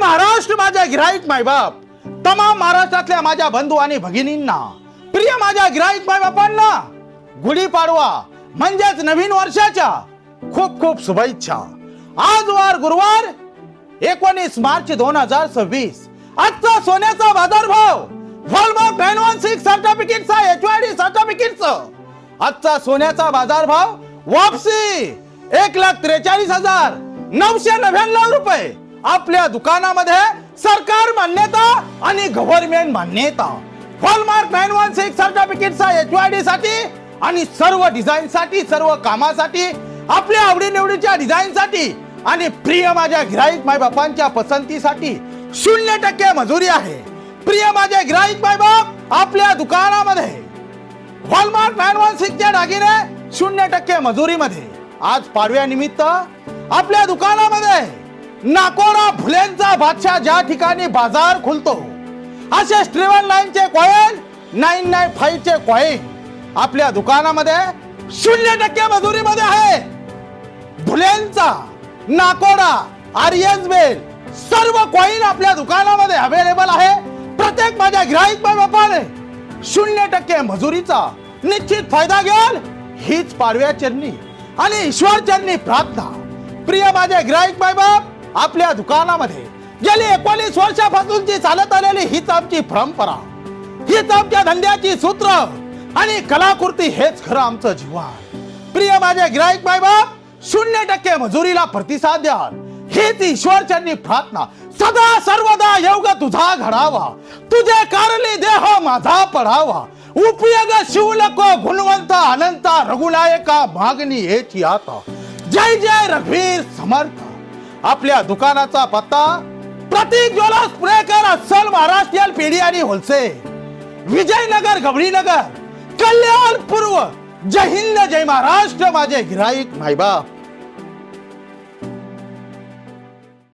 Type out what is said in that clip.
महाराष्ट्र माझ्या गिराईक मायबाप, तमाम महाराष्ट्रातल्या माझ्या बंधू आणि भगिनींना, प्रिय माझ्या गिराईक मायबापांना गुढीपाडवा म्हणजेच नवीन वर्षाच्या खूप खूप शुभेच्छा। आज वार गुरुवार 19 मार्च 2026। आजचा सोन्याचा बाजारभाव हॉलमार्क 916 सर्टिफिकेटचा HYD सर्टिफिकेटचा आजचा सोन्याचा बाजारभाव वापसी 1,43,999 रुपये। आपल्या दुकानामध्ये सरकार मान्यता आणि गव्हर्नमेंट मान्यता हॉलमार्क 916 सर्टिफिकेटचा HYD साठी आणि सर्व डिझाईन साठी, सर्व कामासाठी, आपल्या आवडीनिवडीच्या डिझाईन साठी आणि प्रिय माझ्या गिराईक मायबापांच्या पसंतीसाठी 0% मजुरी आहे। प्रिय माझे गिराईक मायबाप, आपल्या दुकानामध्ये हॉलमार्क 916 चे दागिने 0% मजुरीमध्ये। आज पाडव्यानिमित्त आपल्या दुकानामध्ये नाकोरा फुलेंचा बादशाह ज्या ठिकाणी बाजार खुलतो असे स्ट्रीवन लाईनचे कॉइन 995 चे कॉइन आपल्या दुकानामध्ये 0% मजुरीमध्ये आहे। फुलेंचा नाकोरा आर्यन बेल सर्व कॉइन आपल्या दुकानामध्ये अवेलेबल आहे। प्रत्येक माझ्या गिराईक बापाने 0% मजुरीचा निश्चित फायदा घ्याल हीच पाडव्या चरणी आणि ईश्वर चरणी प्रार्थना। प्रिय माझे गिराईक बाप, आपल्या दुकानामध्ये गेली 19 वर्षापासूनची चालत आलेली हीच आमची परंपरा, हीच आमच्या धंद्याची सूत्र आणि कलाकृती हेच खरं आमचं जीवन। प्रिय माझे गिराईक बाप, 0% मजुरीला प्रतिसाद द्याल हीच ईश्वर चरणी प्रार्थना। सदा सर्वदा योग तुझा घडावा, तुझे कारली देह माझा पडावा, उपयोग शिवलको गुणवंत अनंत रघुनायका मागणी हेची आता। जय जय रघुवीर समर्थ। आपल्या दुकानाचा पत्ता प्रतीक ज्वेलर्स पुणेकर, अस्सल महाराष्ट्रीयन पेढी आणि होलसेल, विजयनगर, गवळीनगर, कल्याण पूर्व। जय हिंद, जय महाराष्ट्र माझे गिराईक मायबाप।